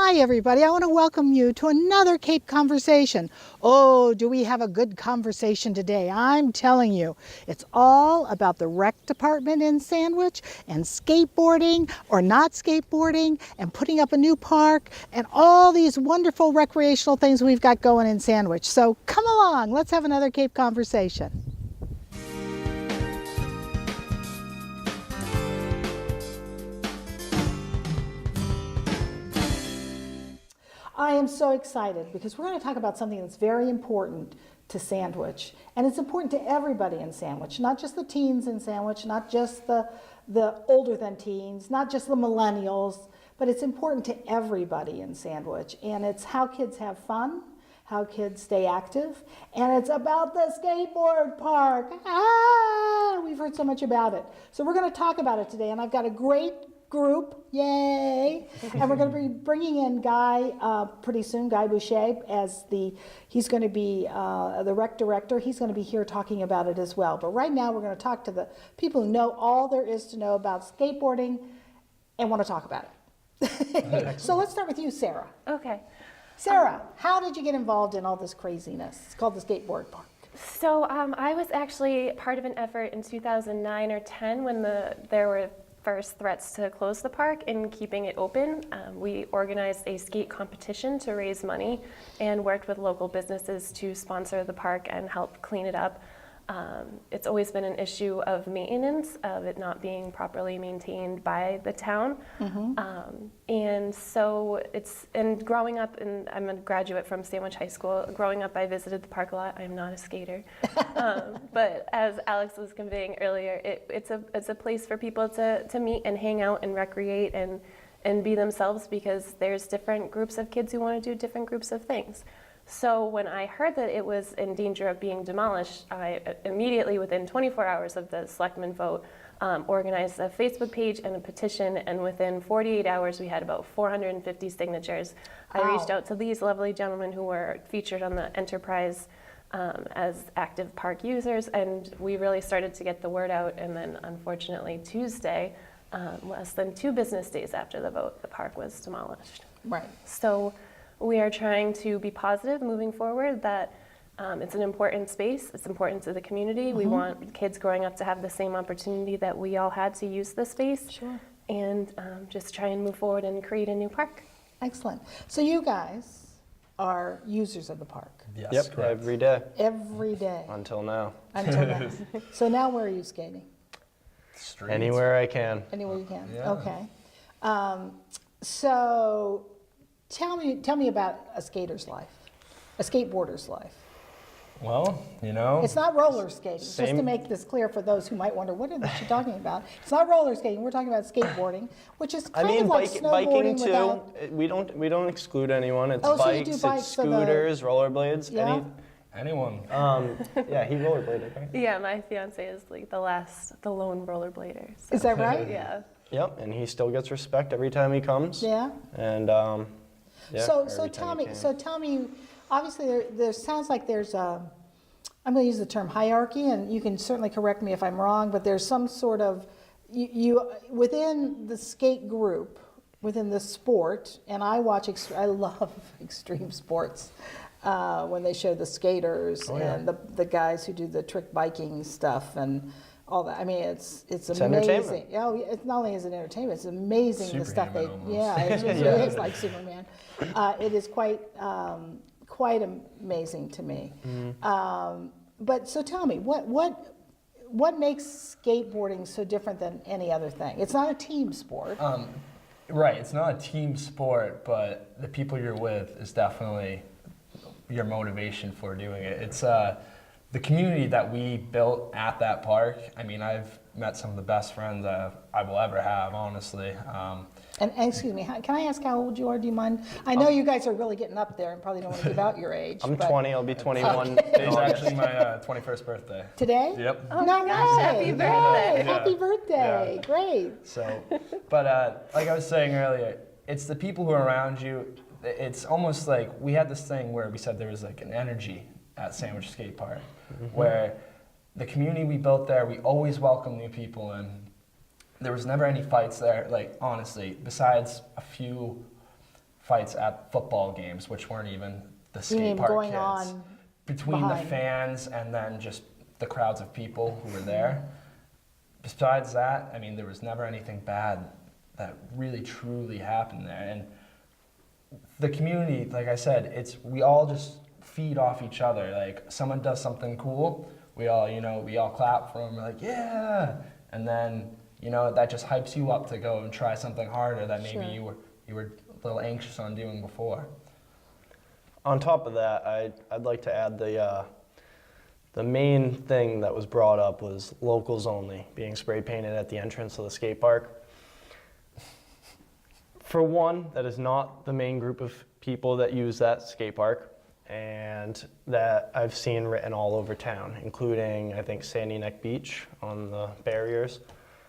Hi everybody, I want to welcome you to another Cape Conversation. Oh, do we have a good conversation today? I'm telling you, it's all about the rec department in Sandwich and skateboarding or not skateboarding and putting up a new park and all these wonderful recreational things we've got going in Sandwich. So come along, let's have another Cape Conversation. I am so excited because we're going to talk about something that's very important to Sandwich. And it's important to everybody in Sandwich, not just the teens in Sandwich, not just the older than teens, not just the millennials, but it's important to everybody in Sandwich. And it's how kids have fun, how kids stay active, and it's about the skateboard park. We've heard so much about it. So we're going to talk about it today, and I've got a great group, yay! And we're going to be bringing in Guy pretty soon, Guy Boucher, as he's going to be the rec director. He's going to be here talking about it as well. But right now we're going to talk to the people who know all there is to know about skateboarding and want to talk about it. So let's start with you, Sarah. Okay. Sarah, how did you get involved in all this craziness? It's called the skateboard park. So I was actually part of an effort in 2009 or 10 when there were first threats to close the park and keeping it open. We organized a skate competition to raise money and worked with local businesses to sponsor the park and help clean it up. It's always been an issue of maintenance, of it not being properly maintained by the town. And so and growing up, and I'm a graduate from Sandwich High School, growing up I visited the park a lot. I'm not a skater. But as Alex was conveying earlier, it's a place for people to meet and hang out and recreate and be themselves, because there's different groups of kids who want to do different groups of things. So when I heard that it was in danger of being demolished, I immediately, within 24 hours of the selectmen vote, organized a Facebook page and a petition, and within 48 hours we had about 450 signatures. Wow. I reached out to these lovely gentlemen who were featured on the Enterprise as active park users, and we really started to get the word out. And then unfortunately Tuesday, less than 2 business days after the vote, the park was demolished. Right. So we are trying to be positive moving forward, that it's an important space, it's important to the community. We want kids growing up to have the same opportunity that we all had to use the space. Sure. And just try and move forward and create a new park. Excellent. So you guys are users of the park? Yes, yep, correct. every day. Every day? Until now. Until now. So now where are you skating? Streets. Anywhere I can. Anywhere you can? Yeah. Okay. So tell me about a skater's life, a skateboarder's life. Well, you know. It's not roller skating, just to make this clear for those who might wonder, what is she talking about? It's not roller skating, we're talking about skateboarding, which is kind of like snowboarding biking too. without... We don't exclude anyone. It's Oh, so you bikes, do bikes, it's so scooters, rollerblades. Yeah. Anyone. Yeah, he rollerbladed, right? Yeah, my fiance is like the lone rollerblader. So. Is that right? Yeah. Yep, and he still gets respect every time he comes. Yeah. And yeah. So tell me, obviously there sounds like there's I'm going to use the term hierarchy, and you can certainly correct me if I'm wrong, but there's some sort of, you within the skate group, within the sport, and I love extreme sports, when they show the skaters and the guys who do the trick biking stuff and all that. I mean, it's amazing. Oh, it's not only is it entertainment, it's amazing the stuff they. Almost. Yeah, it really is like Superman. It is quite amazing to me. But so tell me, what makes skateboarding so different than any other thing? It's not a team sport. Right, it's not a team sport, but the people you're with is definitely your motivation for doing it. It's the community that we built at that park. I mean, I've met some of the best friends I will ever have, honestly. And excuse me, can I ask how old you are? Do you mind? I know you guys are really getting up there and probably don't want to give out your age. I'm 20. I'll be 21. Today's actually my 21st birthday. Today? Yep. Oh no my gosh, way. happy birthday. Yay, happy birthday. Yeah. Great. So, but like I was saying earlier, it's the people who are around you. It's almost like we had this thing where we said there was like an energy at Sandwich Skate Park, where the community we built there, we always welcome new people in. There was never any fights there, like honestly, besides a few fights at football games, which weren't even the skate Game park going kids. on Between behind. the fans and then just the crowds of people who were there. Besides that, I mean, there was never anything bad that really truly happened there. And the community, like I said, we all just feed off each other. Like, someone does something cool, we all clap for them. We're like, yeah. And then, that just hypes you up to go and try something harder that maybe Sure. you were a little anxious on doing before. On top of that, I'd like to add the main thing that was brought up was locals only being spray painted at the entrance of the skate park. For one, that is not the main group of people that use that skate park, and that I've seen written all over town, including, I think, Sandy Neck Beach on the barriers.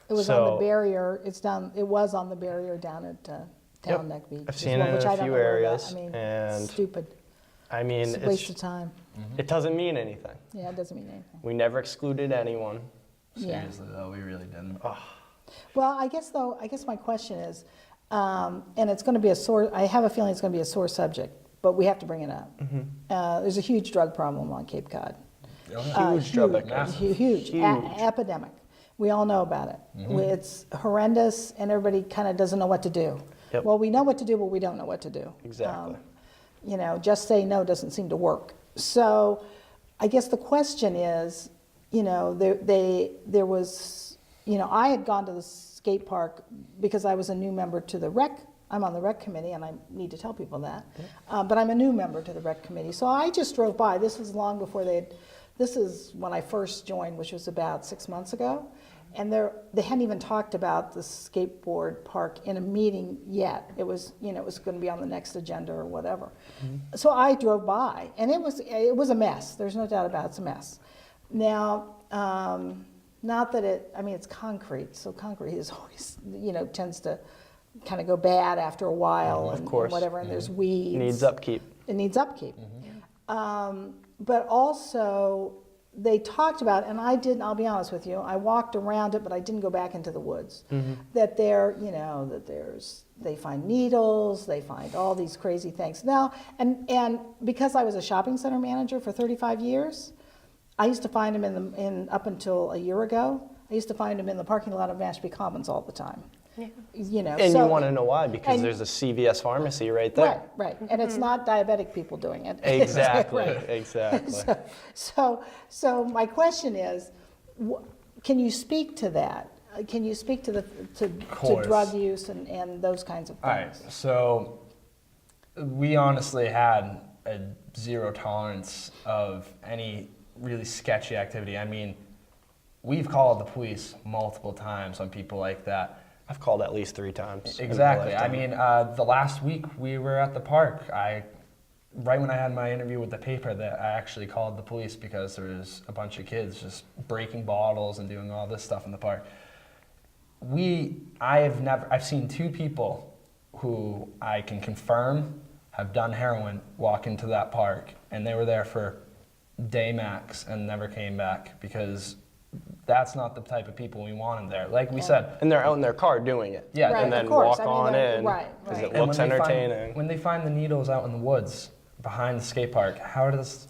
It was on the So- barrier, it was on the barrier down at Yep. Town Neck Beach. I've as seen well, it in which a I don't few know where that- areas, I mean, and stupid. I mean, It's a waste of time. it doesn't mean anything. Yeah, it doesn't mean anything. We never excluded anyone. Yeah. Seriously, though, we really didn't. Well, I guess my question is, and it's going to be I have a feeling it's going to be a sore subject, but we have to bring it up. There's a huge drug problem on Cape Cod. Huge drug epidemic. Huge. Epidemic. We all know about it. It's horrendous, and everybody kind of doesn't know what to do. Yep. Well, we know what to do, but we don't know what to do. Exactly. Just say no doesn't seem to work. So I guess the question is, there was, I had gone to the skate park because I was a new member to the rec. I'm on the rec committee, and I need to tell people that. But I'm a new member to the rec committee. So I just drove by. This was long before this is when I first joined, which was about 6 months ago. And they hadn't even talked about the skateboard park in a meeting yet. It was, it was going to be on the next agenda or whatever. So I drove by, and it was a mess. There's no doubt about it, it's a mess. Now, not that it's concrete, so concrete is always, tends to kind of go bad after a while, Of and course. whatever, and there's weeds. Needs upkeep. It needs upkeep. But also, they talked about, and I'll be honest with you, I walked around it, but I didn't go back into the woods. That they find needles, they find all these crazy things. Now, and because I was a shopping center manager for 35 years, I used to find them up until a year ago, I used to find them in the parking lot of Mashpee Commons all the time. Yeah. And you want to know why? Because and- there's a CVS pharmacy right there. Right, and it's not diabetic people doing it. Exactly, Right. exactly. So my question is, can you speak to that? Can you speak to course. drug use and those kinds of All right, things? so we honestly had a zero tolerance of any really sketchy activity. I mean, we've called the police multiple times on people like that. I've called at least 3 times. in my Exactly. I lifetime. mean, the last week we were at the park. Right when I had my interview with the paper, that I actually called the police because there was a bunch of kids just breaking bottles and doing all this stuff in the park. I've seen 2 people who I can confirm have done heroin walk into that park, and they were there for day max and never came back because that's not the type of people we wanted there. Like we said, And they're out in their car doing it. Yeah, Right, And then of course. walk I mean, on they're- in. right, Because right. it and looks when entertaining. when they find the needles out in the woods behind the skate park, how does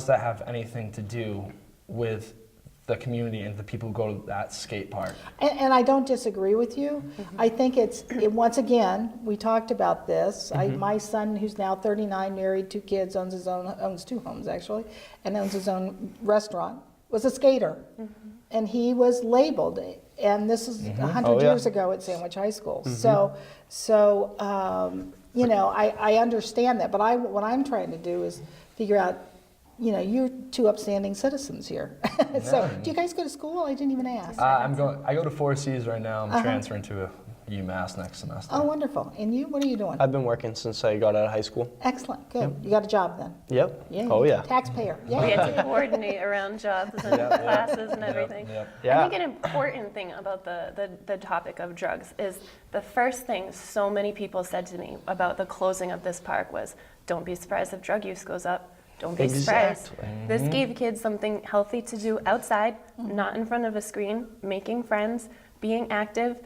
that have anything to do with the community and the people who go to that skate park? And I don't disagree with you. I think once again, we talked about this. My son, who's now 39, married, 2 kids, owns 2 homes actually, and owns his own restaurant, was a skater. And he was labeled, and this is 100 Oh, yeah. years ago at Sandwich High School. So I understand that, but what I'm trying to do is figure out, you're 2 upstanding citizens here. So, do you guys go to school? I didn't even ask. I go to 4 Cs right now. I'm transferring to UMass next semester. Oh, wonderful. And you, what are you doing? I've been working since I got out of high school. Excellent, good. You got a job then? Yep. Yeah. Oh, you yeah. Taxpayer, We yeah. had to coordinate around jobs and classes and everything. Yeah. I think an important thing about the topic of drugs is the first thing so many people said to me about the closing of this park was, don't be surprised if drug use goes up. Don't be surprised. Exactly. This gave kids something healthy to do outside, not in front of a screen, making friends, being active.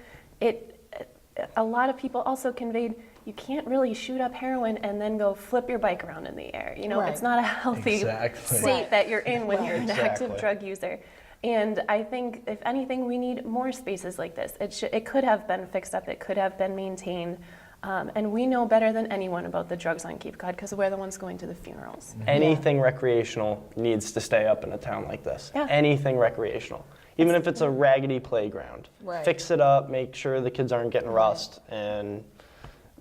a lot of people also conveyed you can't really shoot up heroin and then go flip your bike around in the air. You know, Right. it's not a healthy Exactly. state Right. that you're in when you're an Exactly. active drug user. And I think, if anything, we need more spaces like this. It could have been fixed up. It could have been maintained. And we know better than anyone about the drugs on Cape Cod because we're the ones going to the funerals. Anything recreational needs to stay up in a town like this. Yeah. Anything recreational. Even if it's a raggedy playground. Right. Fix it up, make sure the kids aren't getting rust, and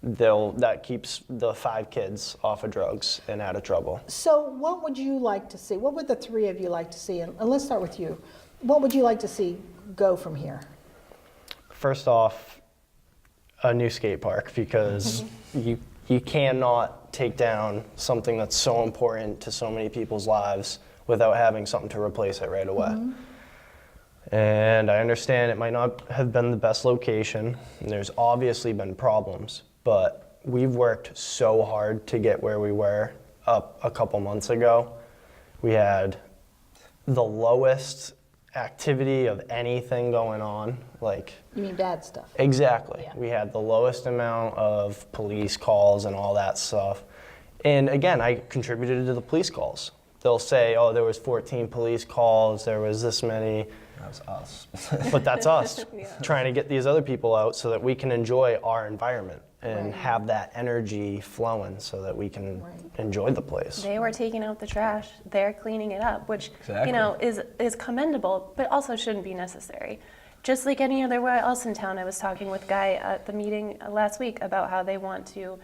that keeps the 5 kids off of drugs and out of trouble. So what would you like to see? What would the three of you like to see? And let's start with you. What would you like to see go from here? First off, a new skate park, because you cannot take down something that's so important to so many people's lives without having something to replace it right away. And I understand it might not have been the best location, and there's obviously been problems, but we've worked so hard to get where we were up a couple months ago. We had the lowest activity of anything going on, like You mean bad stuff? exactly. Yeah. We had the lowest amount of police calls and all that stuff. And again, I contributed to the police calls. They'll say, oh, there was 14 police calls, there was this many. That was us. But that's us Yeah. trying to get these other people out so that we can enjoy our environment and Right. have that energy flowing so that we can Right. enjoy the place. They were taking out the trash. They're cleaning it up, which Exactly. you know is commendable, but also shouldn't be necessary. Just like any other way else in town, I was talking with Guy at the meeting last week about how they want to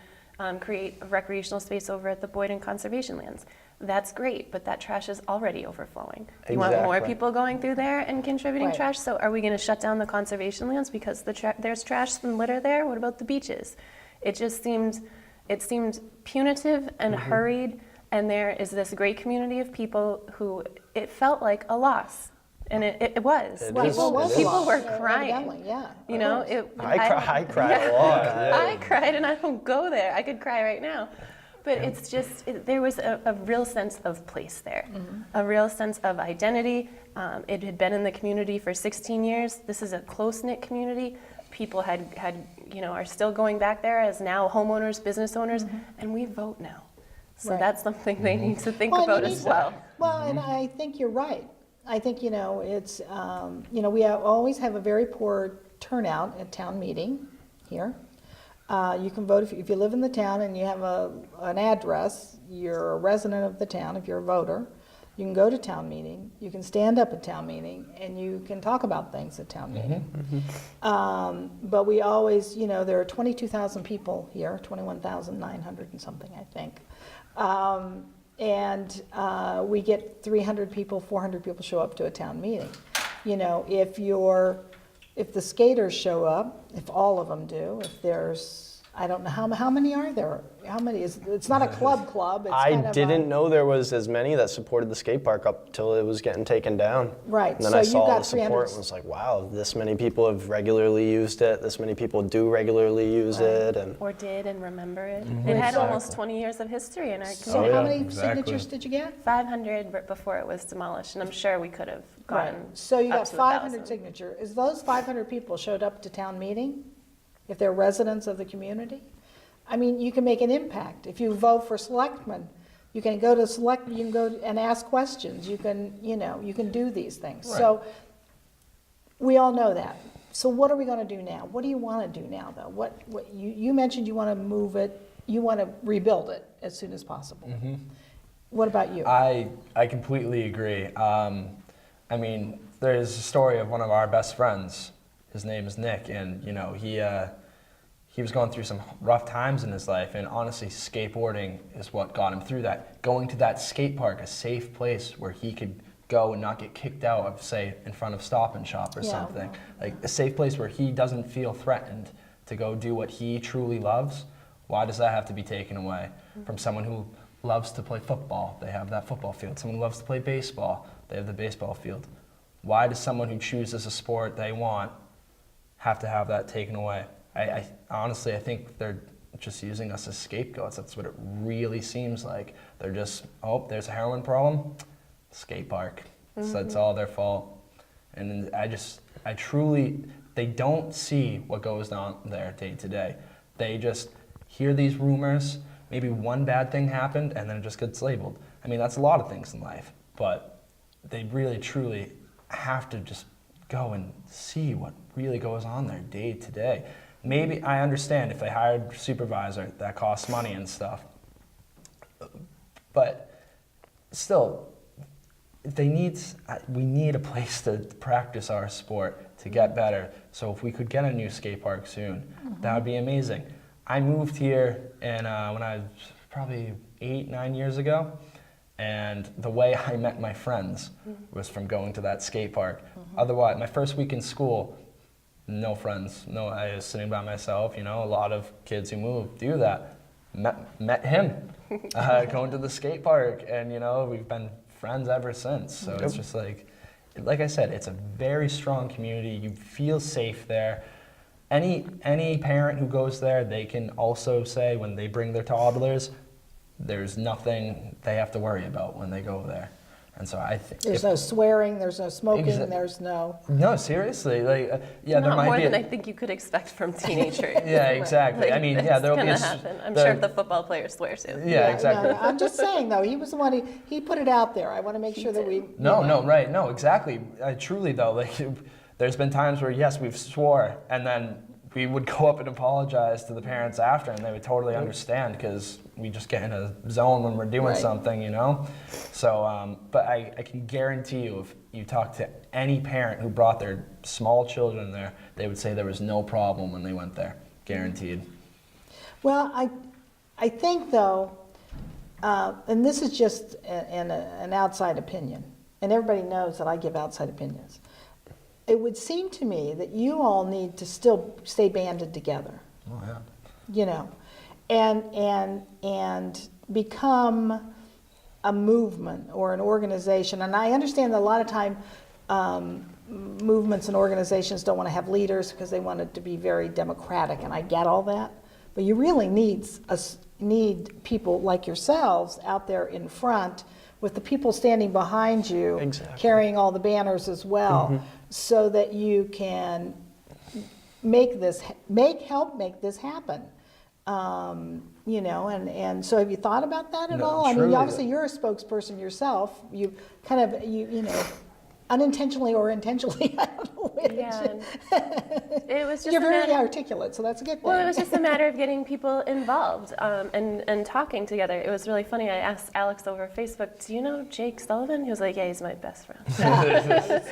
create a recreational space over at the Boyden Conservation Lands. That's great, but that trash is already overflowing. You want more Exactly. people going through there and contributing Right. trash? So are we going to shut down the conservation lands because there's trash and litter there? What about the beaches? It just seemed punitive and hurried, and there is this great community of people who it felt like a loss, and it was. It Right, is- well, it was a people lot, were crying. evidently, yeah. You know, Of course. I cried a lot. I cried, and I don't go there. I could cry right now. But it's just, there was a real sense of place there, a real sense of identity. It had been in the community for 16 years. This is a close-knit community. People are still going back there as now homeowners, business owners, and we vote now. So Right. that's something they need to think Well, and about you as need- well. Well, and I think you're right. I think, it's, we always have a very poor turnout at town meeting here. You can vote if you live in the town and you have an address, you're a resident of the town if you're a voter. You can go to town meeting, you can stand up at town meeting, and you can talk about things at town meeting. But we always, there are 22,000 people here, 21,900 and something, I think. And we get 300 people, 400 people show up to a town meeting. If the skaters show up, if all of them do, if there's, I don't know, how many are there? How many it's not a club, it's I kind of a- didn't know there was as many that supported the skate park up till it was getting taken down. Right, And then so I you've saw got the support 300 and was like, wow, this many people have regularly used it. This many people do regularly use it. And Or did and remember it. Mm-hmm. It had Exactly. almost 20 years of history in our So community. how yeah, many exactly. signatures did you get? 500 before it was demolished, and I'm sure we could have gone So you up got to 500 1,000. signatures. Is those 500 people showed up to town meeting? If they're residents of the community? I mean, you can make an impact. If you vote for selectmen, you can go and ask questions. You can do these things. So we all know that. So what are we going to do now? What do you want to do now, though? What you mentioned you want to move it, you want to rebuild it as soon as possible. What about you? I completely agree. I mean, there's a story of one of our best friends. His name is Nick, and he was going through some rough times in his life, and honestly, skateboarding is what got him through that. Going to that skate park, a safe place where he could go and not get kicked out of, say, in front of Stop and Shop or Yeah, something. well, Like a safe place where he doesn't feel threatened to go do what he truly loves. Why does that have to be taken away from someone who loves to play football? They have that football field. Someone who loves to play baseball, they have the baseball field. Why does someone who chooses a sport they want have to have that taken away? I honestly, I think they're just using us as scapegoats. That's what it really seems like. They're just, oh, there's a heroin problem, skate park. So that's all their fault. And I truly, they don't see what goes on there day to day. They just hear these rumors, maybe one bad thing happened, and then it just gets labeled. I mean, that's a lot of things in life, but they really, truly have to just go and see what really goes on there day to day. Maybe, I understand if they hired a supervisor, that costs money and stuff, but still, we need a place to practice our sport to get better. So if we could get a new skate park soon, that would be amazing. I moved here when I was probably 8, 9 years ago, and the way I met my friends was from going to that skate park. Otherwise, my first week in school, no friends. No, I was sitting by myself. You know, a lot of kids who move do that. Met him going to the skate park, and you know, we've been friends ever since. So it's just like I said, it's a very strong community. You feel safe there. Any parent who goes there, they can also say when they bring their toddlers, there's nothing they have to worry about when they go there. And so I think There's no swearing, there's no smoking, there's no... No, seriously, like, yeah, there Not might more be... than I think you could expect from teenagers. Yeah, exactly. Like, I mean, yeah, there'll be it's gonna happen. I'm sure the football players swear too. Yeah, exactly. No, I'm just saying, though, he was the one, he put it out there. I want to make sure that we... No, right, no, exactly. Truly, though, like, there's been times where, yes, we've swore, and then we would go up and apologize to the parents after, and they would totally understand, because we just get in a zone when we're doing something, you know? So, but I can guarantee you, if you talk to any parent who brought their small children there, they would say there was no problem when they went there, guaranteed. Well, I think, though, and this is just an outside opinion, and everybody knows that I give outside opinions. It would seem to me that you all need to still stay banded together. Oh, yeah. You know, and become a movement or an organization. And I understand that a lot of time movements and organizations don't want to have leaders because they want it to be very democratic, and I get all that. But you really need people like yourselves out there in front with the people standing behind you, carrying all the banners as well, so that you can help make this happen. You know, and so have you thought about that at all? I mean, obviously you're a spokesperson yourself. You kind of, you know, unintentionally or intentionally, I don't know which. Yeah. It was just You're very articulate, so that's a good thing. Well, it was just a matter of getting people involved and talking together. It was really funny. I asked Alex over Facebook, "Do you know Jake Sullivan?" He was like, "Yeah, he's my best friend."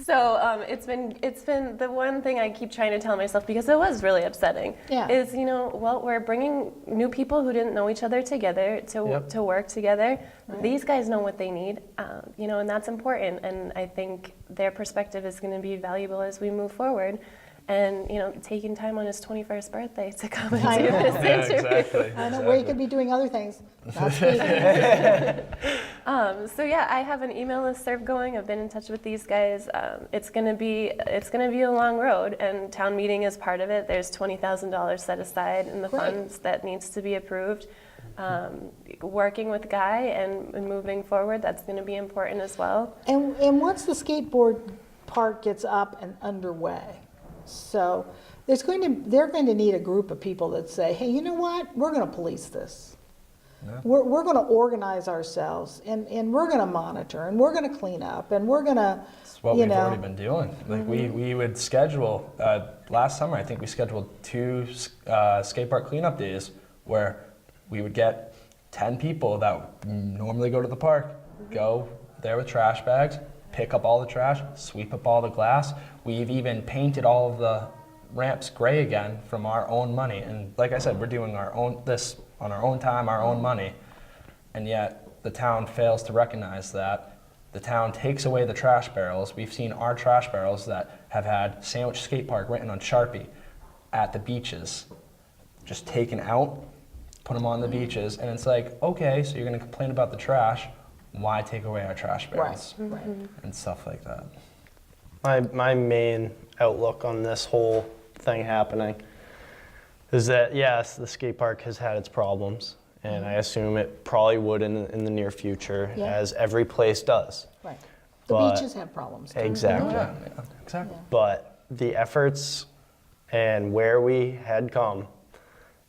So it's been the one thing I keep trying to tell myself, because it was really upsetting. Yeah. Is, you know, well, we're bringing new people who didn't know each other together to work together. Right. These guys know what they need, you know, and that's important. And I think their perspective is going to be valuable as we move forward. And, you know, taking time on his 21st birthday to come and do this interview. Exactly. I know where he could be doing other things, not speaking. So yeah, I have an email listserv going. I've been in touch with these guys. It's gonna be a long road, and town meeting is part of it. There's $20,000 set aside in the funds that needs to be approved. Working with Guy and moving forward, that's going to be important as well. And once the skateboard park gets up and underway, so they're going to need a group of people that say, hey, you know what, we're going to police this. Yeah. We're going to organize ourselves, and we're going to monitor, and we're going to clean up, and we're going to, That's what we've already been doing. Like we would schedule, last summer I think we scheduled 2 skate park cleanup days where we would get 10 people that normally go to the park, go there with trash bags, pick up all the trash, sweep up all the glass. We've even painted all of the ramps gray again from our own money. And like I said, we're doing this on our own time, our own money. And yet the town fails to recognize that. The town takes away the trash barrels. We've seen our trash barrels that have had Sandwich Skate Park written on Sharpie at the beaches, just taken out, put them on the beaches, and it's like, okay, so you're going to complain about the trash. Why take away our trash barrels? Right. And stuff like that. My main outlook on this whole thing happening is that, yes, the skate park has had its problems, and I assume it probably would in the near future, as every place does. Right. The beaches have problems too. Exactly. Yeah, exactly. But the efforts and where we had come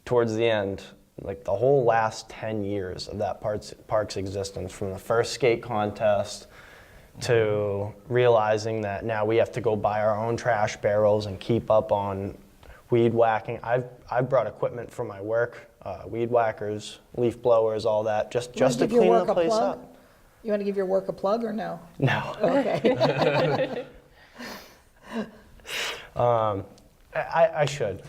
towards the end, like the whole last 10 years of that park's existence, from the first skate contest to realizing that now we have to go buy our own trash barrels and keep up on weed whacking. I've brought equipment from my work, weed whackers, leaf blowers, all that, just to clean the place up. You want to give your work a plug or no? No. Okay. I should.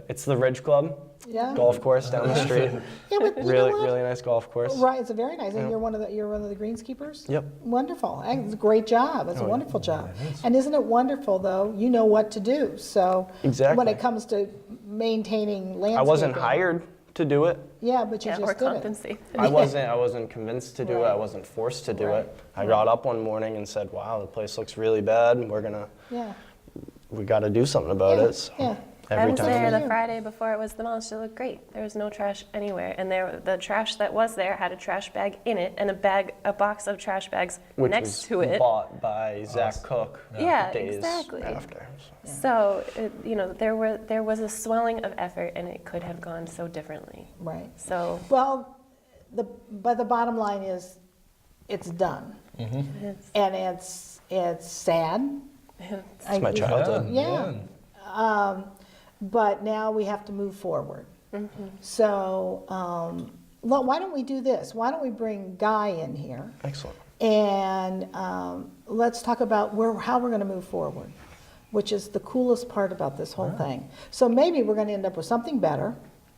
It's the Ridge Club Yeah. golf course down the street. Yeah, but you know Really, what? really nice golf course. Right, it's a very nice. And Yeah. you're one of the greenskeepers. Yep. Wonderful. And it's a great job. It's a Oh, wonderful job. And isn't it wonderful though? You know what to do. So Exactly. when it comes to maintaining landscaping, I wasn't hired to do it. Yeah, but you Yeah, or just did it. compensated. I wasn't convinced to do it. I Right. wasn't forced to do Right. it. I got up one morning and said, "Wow, the place looks really bad. Yeah. We got to do something about Yeah, it." So yeah. I every was time. there the you. Friday before it was demolished. It looked great. There was no trash anywhere, and the trash that was there had a trash bag in it and a box of trash bags Which next was to it. bought by Zach Cook. Yeah, days exactly. after. So there was a swelling of effort, and it could have gone so differently. Right. So Well, but the bottom line is, it's done, it's, and it's sad. It's my childhood. Yeah. But now we have to move forward. So why don't we do this? Why don't we bring Guy in here Excellent. and let's talk about how we're going to move forward, which is the coolest part about this whole thing. So maybe we're going to end up with something better.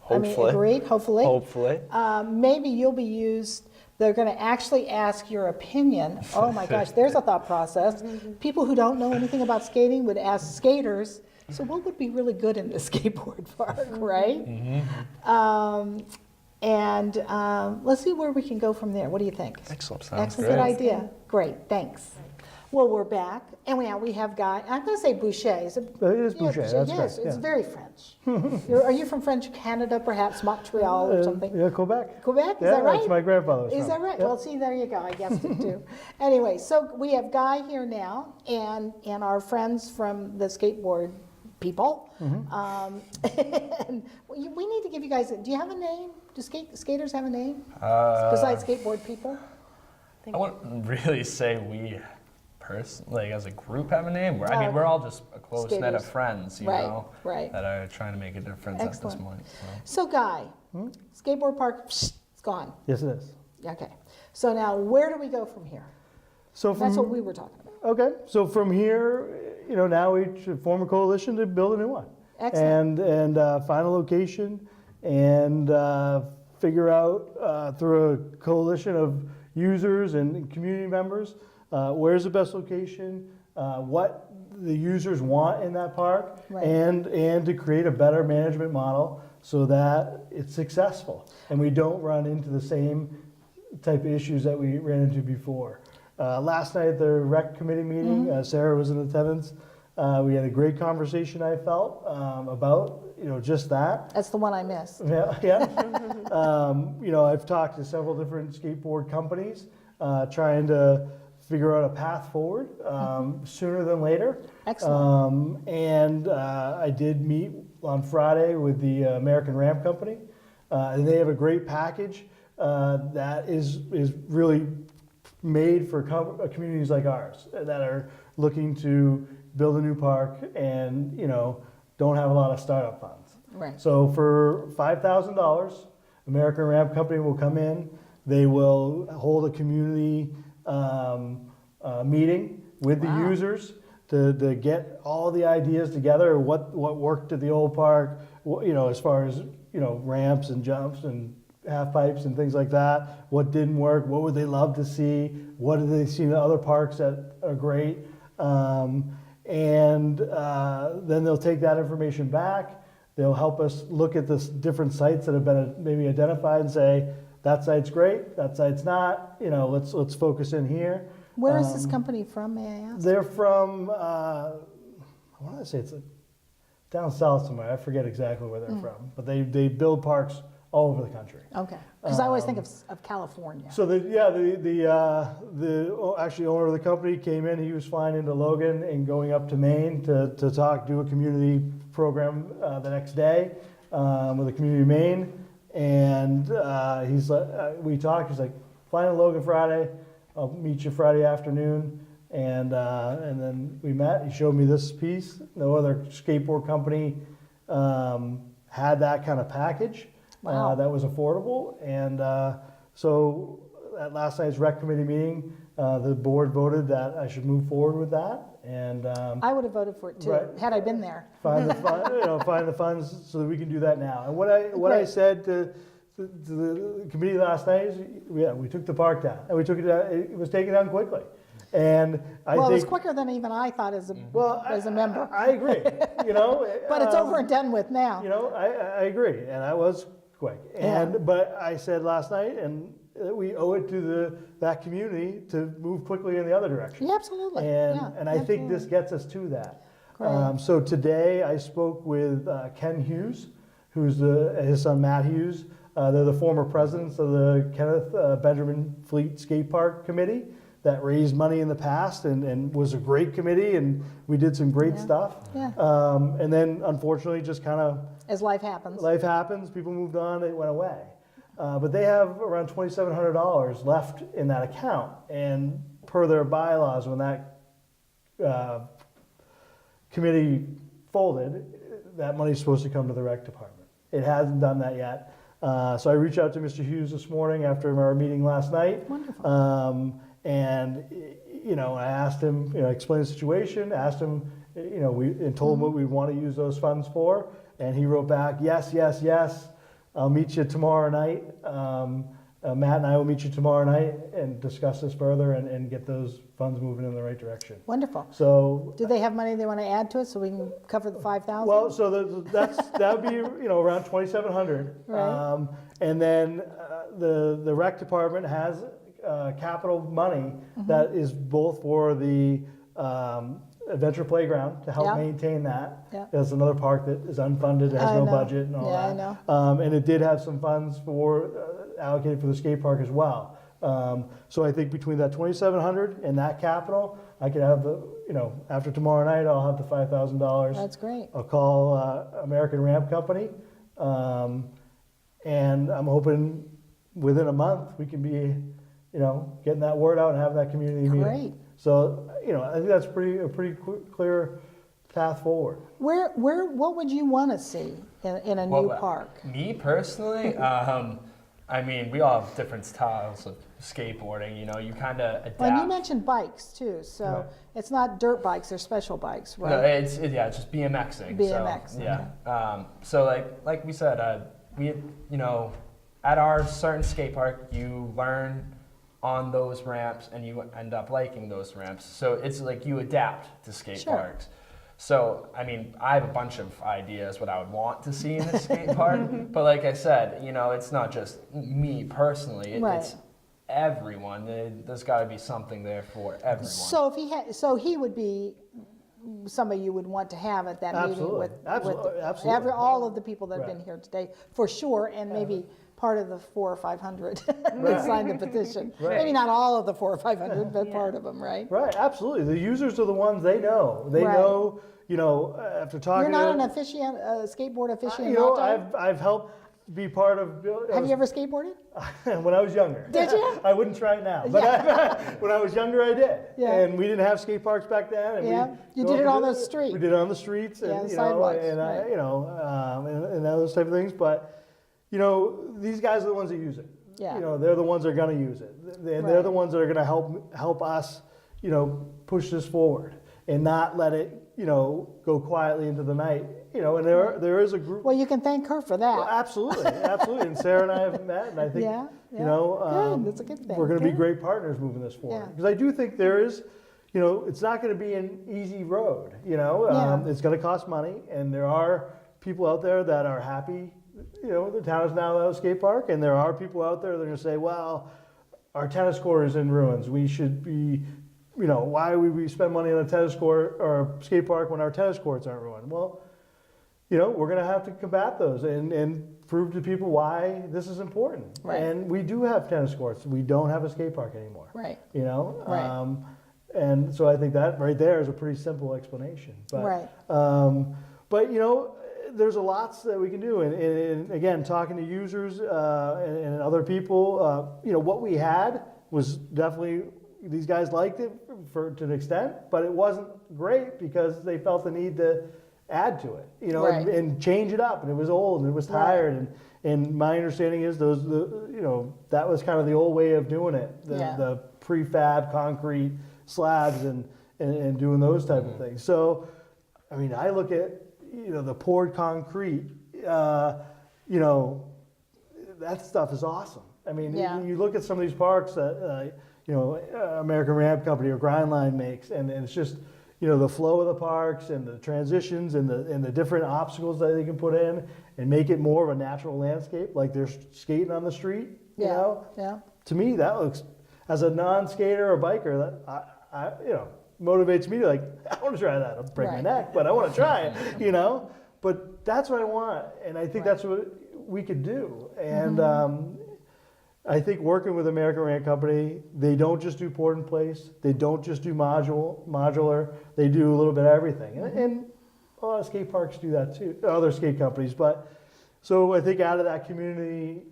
I mean, Hopefully. agreed? Hopefully. Hopefully. Maybe you'll be used. They're going to actually ask your opinion. Oh my gosh, there's a thought process. People who don't know anything about skating would ask skaters, so what would be really good in the skateboard park, right? Let's see where we can go from there. What do you think? Excellent. That's a great. good idea. Great, thanks. Well, we're back, and we have Guy. I'm going to say Boucher. Is it? It is Yeah, Boucher, that's yes, correct, it's yeah. very French. Are you from French Canada, perhaps Montreal or something? Yeah, Quebec. Quebec, is Yeah, that right? that's my grandfather's Is from. that right? Yep. Well, see, there you go. I guessed it too. Anyway, so we have Guy here now, and our friends from the skateboard people. And we need to give you guys. Do you have a name? Do skaters have a name besides skateboard people? I wouldn't really say we like as a group have a name. I mean, Oh. we're all just a close net of Skaters. friends, you Right, know, right. that are trying to make a difference at this Excellent. point. So, Guy, skateboard park, it's gone. Yes, it is. Okay. So now, where do we go from here? So That's what from, we were talking about. okay, so from here, now we should form a coalition to build a new one. Excellent. And find a location and figure out through a coalition of users and community members, where's the best location, what the users want in that park, Right. and to create a better management model so that it's successful and we don't run into the same type of issues that we ran into before. Last night at the rec committee meeting, Sarah was in attendance. We had a great conversation, I felt, about just that. That's the one I missed. Yeah, yeah. I've talked to several different skateboard companies, trying to figure out a path forward sooner than later. Excellent. I did meet on Friday with the American Ramp Company, and they have a great package that is really made for communities like ours that are looking to build a new park and don't have a lot of startup funds. Right. So for $5,000, American Ramp Company will come in. They will hold a community meeting with the Wow. users to get all the ideas together. What worked at the old park, as far as ramps and jumps and half pipes and things like that. What didn't work? What would they love to see? What did they see in other parks that are great? Then they'll take that information back. They'll help us look at the different sites that have been maybe identified and say, that site's great, that site's not, let's focus in here. Where is this company from, may I ask? They're from, I want to say it's down south somewhere. I forget exactly where they're from. But they build parks all over the country. Okay, because I always think of California. So actually owner of the company came in. He was flying into Logan and going up to Maine to do a community program the next day with the community of Maine. And he's like, we talked. He's like, flying to Logan Friday. I'll meet you Friday afternoon. And then we met. He showed me this piece. No other skateboard company had that kind of package. Wow. That was affordable. And so at last night's rec committee meeting, the board voted that I should move forward with that. And I would have voted for it too, Right. had I been there. find the funds so that we can do that now. And what I Great. said to the committee last night is, yeah, we took the park down, and we took it down. It was taken down quickly. And I Well, it was think, quicker than even I thought as a member. I agree. But it's over and done with now. I agree, and that was quick. But I said last night, and we owe it to that community to move quickly in the other direction. Yeah, absolutely. And I think this gets us to that. Great. So today I spoke with Ken Hughes, who's his son Matt Hughes. They're the former presidents of the Kenneth Benjamin Fleet Skate Park Committee that raised money in the past and was a great committee, and we did some great stuff. Yeah. And then unfortunately just kind of As life happens. life happens, people moved on, it went away. But they have around $2,700 left in that account, and per their bylaws, when that committee folded, that money's supposed to come to the rec department. It hasn't done that yet. So I reached out to Mr. Hughes this morning after our meeting last night. Wonderful. And I asked him, explained the situation, asked him, and told him what we want to use those funds for. And he wrote back, yes, yes, yes. I'll meet you tomorrow night. Matt and I will meet you tomorrow night and discuss this further and get those funds moving in the right direction. Wonderful. So, Do they have money they want to add to it so we can cover the 5,000? well, so that would be around 2,700. Right. And then the rec department has capital money that is both for the adventure playground to help Yeah. maintain that. Yeah. There's another park that is unfunded, has I no know. budget and all Yeah, I that. know. And it did have some funds for allocated for the skate park as well. So I think between that 2,700 and that capital, I could have after tomorrow night, I'll have the $5,000. That's great. I'll call American Ramp Company, and I'm hoping within a month we can be, getting that word out and having that community meeting. Great. So, I think that's a pretty clear path forward. What would you want to see in a new park? Me personally, I mean, we all have different styles of skateboarding. You kind of adapt. Well, and you mentioned bikes too, so Right. it's not dirt bikes, they're special bikes, right? No, it's just BMXing. BMX, So, yeah. So like we said, we at our certain skate park, you learn on those ramps and you end up liking those ramps. So it's like you adapt to skate Sure. parks. So, I mean, I have a bunch of ideas what I would want to see in a skate park, but like I said, it's not just me personally, Right. it's everyone. There's got to be something there for everyone. So he would be somebody you would want to have at that meeting Absolutely. with Absolutely. all of the people that have Right. been here today, for sure, and maybe part of the 400 or 500 that signed the petition. Right. Maybe not all of the 400 or 500, but part of them, right? Right, absolutely. The users are the ones they know. They Right. know, after talking You're not to an skateboard aficionado? I've helped be part of. Have you ever skateboarded? When I was younger. Did you? I wouldn't try it now, but when I was younger, I did. Yeah. And we didn't have skate parks back then. And Yeah. we You go did it up on to the street. We did it on the streets, and Yeah, the sidewalks, and right. and those type of things. But these guys are the ones that use it. Yeah. They're the ones that are going to use it. They're Right. the ones that are going to help us, push this forward and not let it, go quietly into the night. And there is a group. Well, you can thank her for that. Well, absolutely, absolutely. And Sarah and I have met, and I think Yeah, yeah. Good, that's a good thing. we're going to be Good. great partners moving this forward. Yeah. Because I do think there is, it's not going to be an easy road. Yeah. It's going to cost money, and there are people out there that are happy. The town is now a skate park, and there are people out there that are going to say, "Well, our tennis court is in ruins. We should be." Why would we spend money on a tennis court or a skate park when our tennis courts aren't ruined? Well, we're going to have to combat those. And prove to people why this is important. Right. And we do have tennis courts. We don't have a skate park anymore. Right. You know? Right. And so I think that right there is a pretty simple explanation. But, Right. But, you know, there's a lots that we can do. And again, talking to users and other people, you know, what we had was definitely, these guys liked it to an extent, but it wasn't great because they felt the need to add to it, you know, Right. and change it up. And it was old and it was tired. And my understanding is you know, that was kind of the old way of doing it, the prefab concrete slabs and doing those type of things. So, I mean, I look at, you know, the poured concrete, you know, that stuff is awesome. I mean, Yeah. you look at some of these parks that, you know, American Ramp Company or Grindline makes, and it's just, you know, the flow of the parks and the transitions and the different obstacles that they can put in and make it more of a natural landscape, like they're skating on the street, you know? Yeah. To me, that looks, as a non-skater or biker, that I you know, motivates me to like, I want to try that. I'll break my Right. neck, but I want to try it, you know? But that's what I want, and I think Right. that's what we could do. And I think working with American Ramp Company, they don't just do port in place, they don't just do modular, they do a little bit of everything. And a lot of skate parks do that too, other skate companies. But so I think out of that community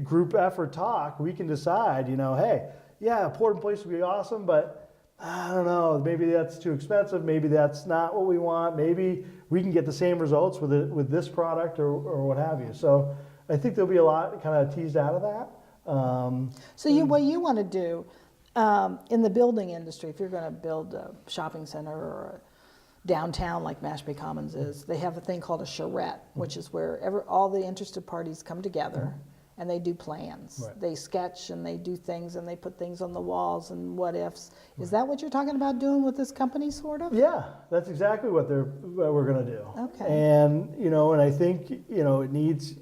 group effort talk, we can decide, you know, hey, yeah, port in place would be awesome, but I don't know, maybe that's too expensive, maybe that's not what we want, maybe we can get the same results with this product or what have you. So I think there'll be a lot kind of teased out of that. So what you want to do in the building industry, if you're going to build a shopping center or a downtown like Mashpee Commons is, they have a thing called a charrette, which is where all the interested parties come together and they do plans. Right. They sketch and they do things and they put things on the walls and what ifs. Is that what you're talking about doing with this company, sort of? Yeah, that's exactly what we're going to do. Okay. And, you know, and I think, you know, it needs,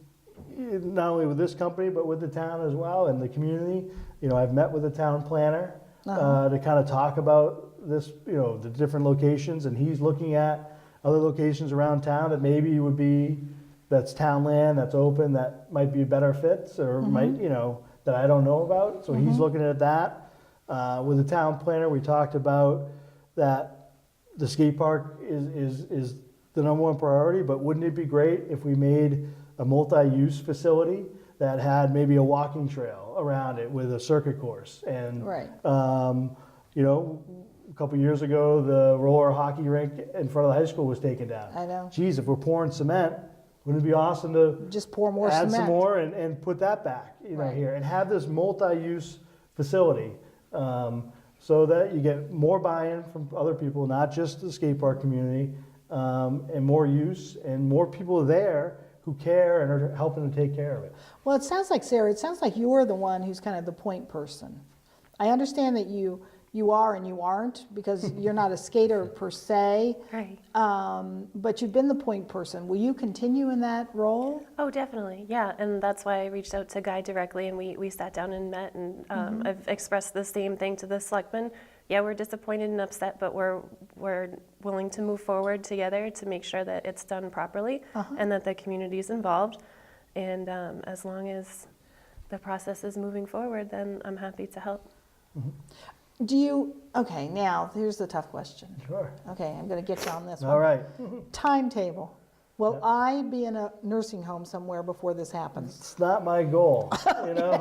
not only with this company, but with the town as well and the community. You know, I've met with the town planner to kind of talk about this, you know, the different locations, and he's looking at other locations around town that maybe would be, that's town land, that's open, that might be better fits or might, you know, that I don't know about. So he's looking at that. With the town planner, we talked about that the skate park is the number one priority, but wouldn't it be great if we made a multi-use facility that had maybe a walking trail around it with a circuit course? And, Right. you know, a couple years ago, the roller hockey rink in front of the high school was taken down. I know. Geez, if we're pouring cement, wouldn't it be awesome to Just pour more add cement. some more and put that back, you know, Right. here, and have this multi-use facility, so that you get more buy-in from other people, not just the skate park community, and more use and more people there who care and are helping to take care of it. Well, it sounds like, Sarah, it sounds like you're the one who's kind of the point person. I understand that you are and you aren't, because you're not a skater per se, Right. but you've been the point person. Will you continue in that role? Oh, definitely. Yeah. And that's why I reached out to Guy directly and we sat down and met, and I've expressed the same thing to the selectmen. Yeah, we're disappointed and upset, but we're willing to move forward together to make sure that it's done properly and that the community's involved. And as long as the process is moving forward, then I'm happy to help. Okay, now, here's the tough question. Sure. Okay, I'm gonna get you on this one. All right. Timetable. Will I be in a nursing home somewhere before this happens? It's not my goal, you know?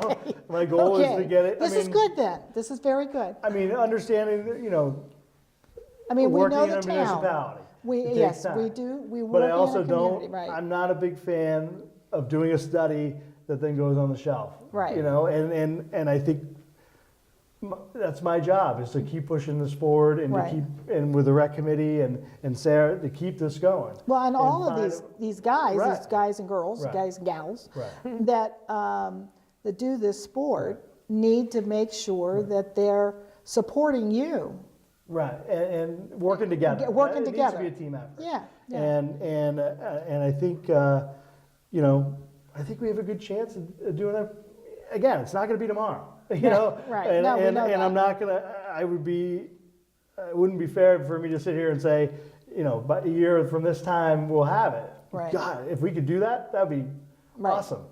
My goal is to Okay, get it. this is good then. This is very good. I mean, understanding, that, you know, I mean, we working know in the a town. municipality. It takes Yes, time. we do. We But work I in also a community, don't, right? I'm not a big fan of doing a study that then goes on the shelf. Right. You know, and I think that's my job, is to keep pushing this forward and Right. to keep, and with the rec committee and Sarah, to keep this going. Well, and all of find- these guys, Right. these guys and girls, Right. guys and gals, Right. that do this sport need to make sure that they're supporting you. Right, and working together. Working It together. needs to be a team effort. Yeah, yeah. And I think, you know, I think we have a good chance of doing that. Again, it's not going to be tomorrow, you know. right. And, No, we and, know and that. I'm not going to. It wouldn't be fair for me to sit here and say, you know, but a year from this time we'll have it. Right. God, if we could do that, that'd be Right. awesome.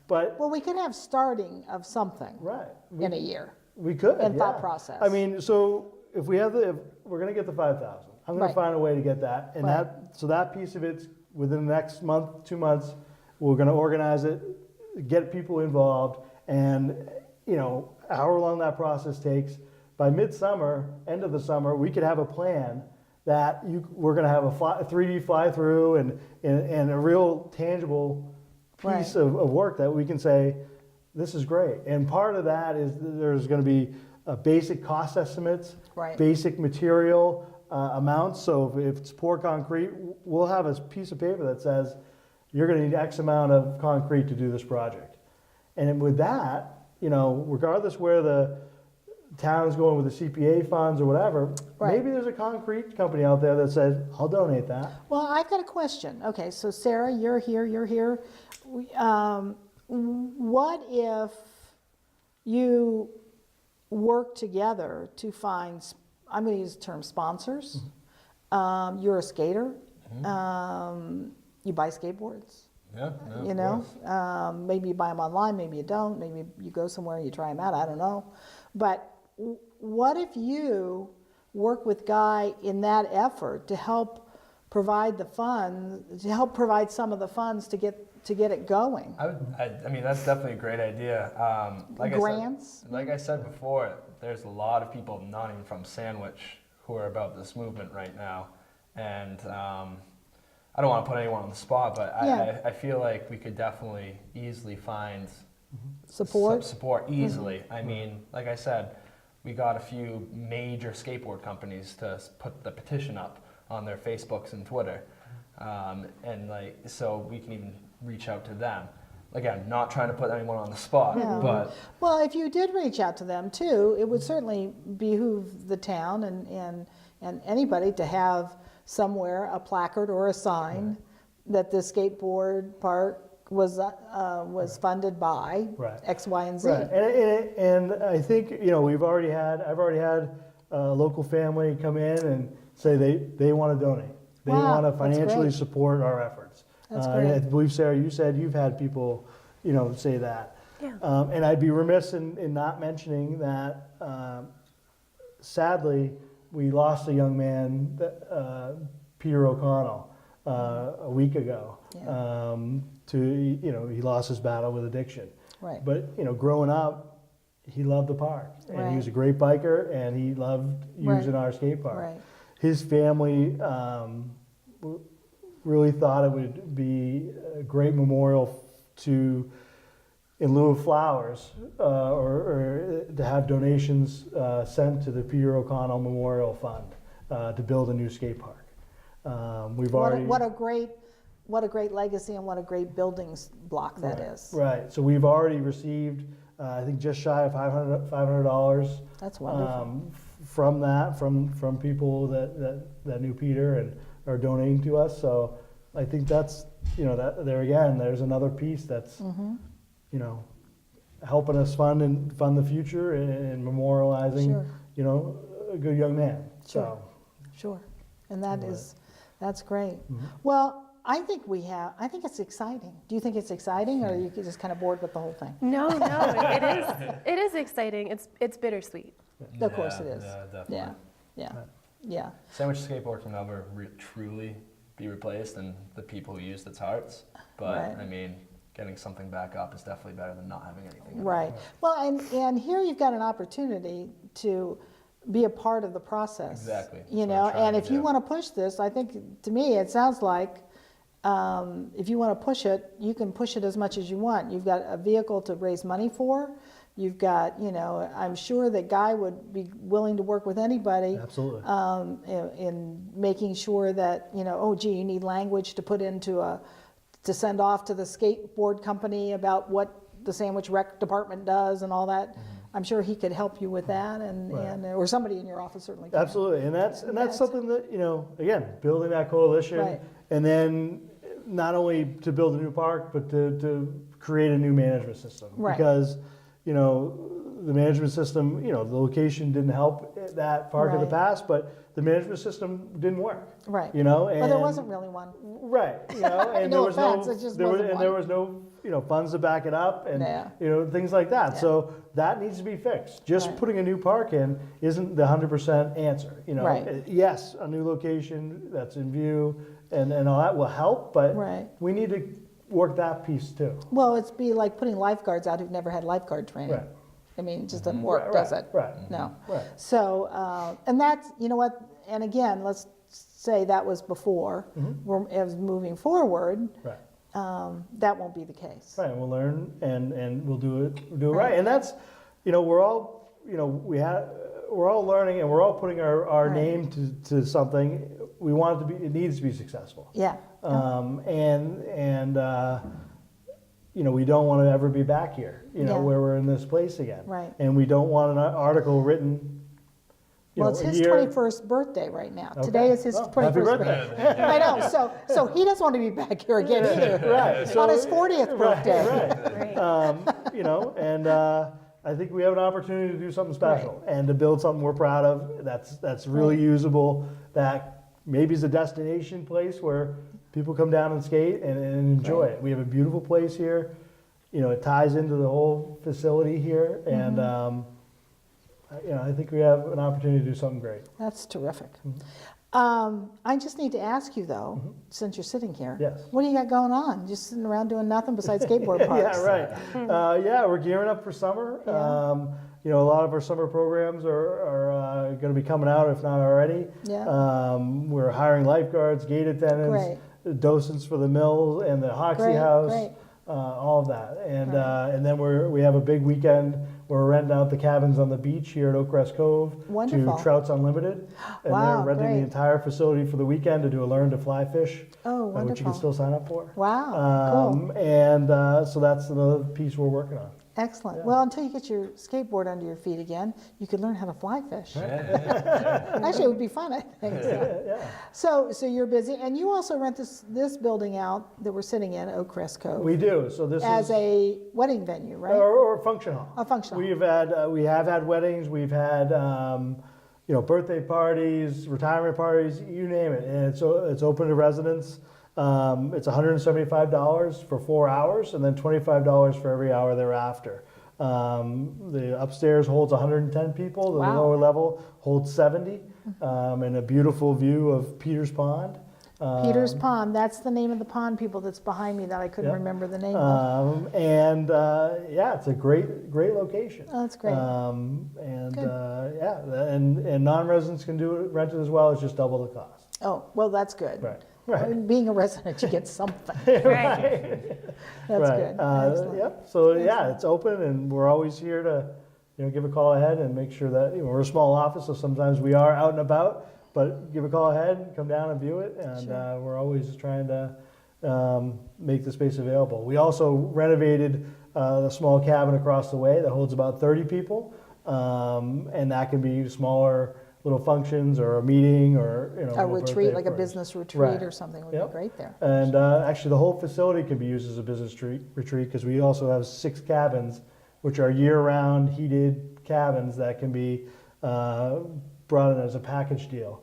But Well, we could have starting of something right, in a year. we could. and thought yeah. process. I mean, so if we have if we're going to get the 5,000, I'm going Right. to find a way to get that, and Right. that piece of it's within the next month, 2 months, we're going to organize it, get people involved, and however long that process takes, by midsummer, end of the summer, we could have a plan that we're going to have a 3D fly through and a real tangible piece Right. of work that we can say, this is great. And part of that is there's going to be basic cost estimates, Right. basic material amounts. So if it's pour concrete, we'll have a piece of paper that says you're going to need X amount of concrete to do this project. And with that, regardless where the town is going with the CPA funds or whatever, Right. maybe there's a concrete company out there that says, I'll donate that. Well, I've got a question. Okay, so Sarah, you're here. What if you work together to find, I'm going to use the term sponsors. You're a skater. You buy skateboards. Yeah, You know, maybe you buy them online, maybe you don't, maybe you go somewhere and you try them out, I don't know. But what if you work with Guy in that effort to help provide the funds, to help provide some of the funds to get it going? I mean, that's definitely a great idea. Grants? Like I said before, there's a lot of people not even from Sandwich who are about this movement right now. And I don't want to put anyone on the spot, but Yeah. I feel like we could definitely easily find Support? support easily. I mean, like I said, we got a few major skateboard companies to put the petition up on their Facebooks and Twitter, and so we can even reach out to them. Again, not trying to put anyone on the spot, No. but Well, if you did reach out to them too, it would certainly behoove the town and anybody to have somewhere a placard or a sign that the skateboard park was funded by Right. X, Y, and Z. Right, and I think I've already had a local family come in and say they want to donate. They Wow, want to that's financially great. support our efforts. That's And I great. believe Sarah, you said you've had people say that. Yeah. And I'd be remiss in not mentioning that sadly we lost a young man, Peter O'Connell, a week ago. Yeah. He lost his battle with addiction. Right. But growing up, he loved the park, and Right. he was a great biker, and he loved using Right. our skate park. Right. His family really thought it would be a great memorial to, in lieu of flowers, or to have donations sent to the Peter O'Connell Memorial Fund to build a new skate park. We've already What a great legacy and what a great buildings block that is. Right. So we've already received, I think, just shy of $500 That's wonderful. from people that knew Peter and are donating to us. So I think that's that there again. There's another piece that's Mm-hmm. helping us fund the future and memorializing Sure. a good young man. Sure. Sure. And that's great. Mhm. Well, I think it's exciting. Do you think it's exciting, or are you just kind of bored with the whole thing? No, it is exciting. It's bittersweet. Of course it is. Yeah, definitely. Yeah. Right. Yeah. Sandwich skateboard can never truly be replaced in the people who used its hearts. But Right. I mean, getting something back up is definitely better than not having anything. Right. Well, and here you've got an opportunity to be a part of the process. Exactly. That's You what know, I'm trying and to if you do. want to push this, I think to me it sounds like if you want to push it, you can push it as much as you want. You've got a vehicle to raise money for. You've got, I'm sure that Guy would be willing to work with anybody Absolutely. in making sure that, oh, gee, you need language to put into to send off to the skateboard company about what the Sandwich Rec Department does and all that. I'm sure he could help you with that, Right. or somebody in your office certainly can. Absolutely, and that's That's- something that again, building that coalition, Right. and then not only to build a new park, but to create a new management system. Right. Because the management system, the location didn't help that park in the Right. past, but the management system didn't work. Right. And Well, there wasn't really one. Right, and No there was offense, no, it just there was, wasn't and there one. was no, funds to back it up, and Yeah. things like that. Yeah. So that needs to be fixed. Just Right. putting a new park in isn't the 100% answer. Right. Yes, a new location that's in view and all that will help, but Right. we need to work that piece too. Well, it's be like putting lifeguards out who've never had lifeguard training. Right. I mean, it just doesn't work, does it? Right. No. Right. So, and that's, you know what, and again, let's say that was before, as moving forward, Right. that won't be the case. Right, and we'll learn and we'll do it right. Right. And that's, we're all, we're all learning and we're all putting our Right. name to something. We want it to be, it needs to be successful. Yeah. We don't want to ever be back here, Yeah. where we're in this place again. Right. And we don't want an article written, Well, it's a his year. 21st birthday right now. Okay. Today is his Well, 21st happy birthday. I know, so he doesn't want to be back here again either. Right. On his 40th birthday. Right. Great. I think we have an opportunity to do something special and to build something we're proud of. That's really usable. That maybe is a destination place where people come down and skate and enjoy it. We have a beautiful place here. It ties into the whole facility here, and I think we have an opportunity to do something great. That's terrific. I just need to ask you though, since you're sitting here, Yes. what do you got going on? Just sitting around doing nothing besides skateboard parks? Yeah, right. We're gearing up for summer. Yeah. A lot of our summer programs are going to be coming out, if not already. Yeah. We're hiring lifeguards, gate attendants, docents for the mills and the Hoxie Great, House, great. all of that. And then we have a big weekend. We're renting out the cabins on the beach here at Oakcrest Cove Wonderful. to Trouts Unlimited. And Wow, they're renting great. the entire facility for the weekend to do a learn to fly fish, Oh, which you wonderful. can still sign up for. Wow, cool. And so that's another piece we're working on. Excellent. yeah. Well, until you get your skateboard under your feet again, you could learn how to fly fish. Actually, it would be fun, I think. So you're busy, and you also rent this building out that we're sitting in, Oakcrest Cove, We do. So this as is a wedding venue, right? or function hall. A function hall. We have had weddings. We've had birthday parties, retirement parties, you name it. And it's open to residents. It's $175 for 4 hours, and then $25 for every hour thereafter. The upstairs holds 110 people. The Wow. lower level holds 70, and a beautiful view of Peters Pond. Peters Pond, that's the name of the pond, people, that's behind me that I couldn't Yeah. remember the name of. It's a great location. Oh, that's great. And Good. and non-residents can do it, rent it as well. It's just double the cost. Oh, well, that's good. Right. I mean, being a resident, you get something. Right. That's good. Excellent. Yep. So it's open, and we're always here to, give a call ahead and make sure that we're a small office, so sometimes we are out and about. But give a call ahead, come down and view it, and Sure. we're always trying to make the space available. We also renovated the small cabin across the way that holds about 30 people, and that can be smaller little functions or a meeting or A little retreat, birthday like a parties. business retreat Right. or something would Yep. be great there. And actually, the whole facility can be used as a business retreat because we also have 6 cabins, which are year-round heated cabins that can be brought in as a package deal.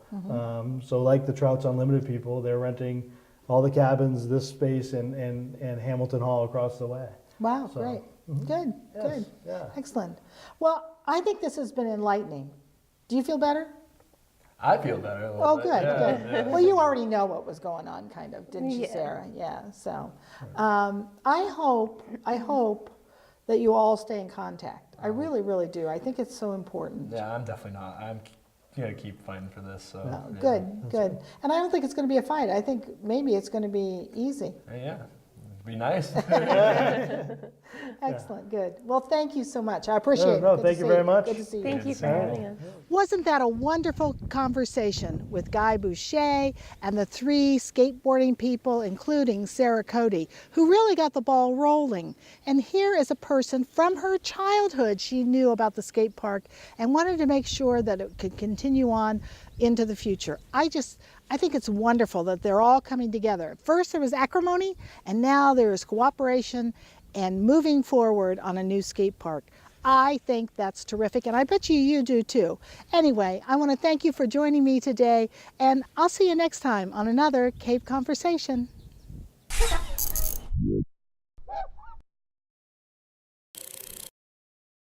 So like the Trouts Unlimited people, they're renting all the cabins, this space, and Hamilton Hall across the way. Wow, So, great. Good, Yes, good. yeah. Excellent. Well, I think this has been enlightening. Do you feel better? I feel better. A little Oh, bit. good, Yeah, good. yeah. Well, you already know what was going on, kind of, didn't you, Yeah. Sarah? Yeah, so I hope that you all stay in contact. I really, really do. I think it's so important. Yeah, I'm definitely not. I'm gonna keep fighting for this. So Oh, yeah. good, good. And I don't think it's going to be a fight. I think maybe it's going to be easy. Yeah, it'd be nice. Excellent, good. Well, thank you so much. I appreciate it. No, Good to thank you see very much. Good to see you. Thank you for All right. having us. Wasn't that a wonderful conversation with Guy Boucher and the 3 skateboarding people, including Sarah Cody, who really got the ball rolling? And here is a person from her childhood, she knew about the skate park and wanted to make sure that it could continue on into the future. I think it's wonderful that they're all coming together. First there was acrimony, and now there is cooperation and moving forward on a new skate park. I think that's terrific, and I bet you do too. Anyway, I want to thank you for joining me today, and I'll see you next time on another Cape Conversation.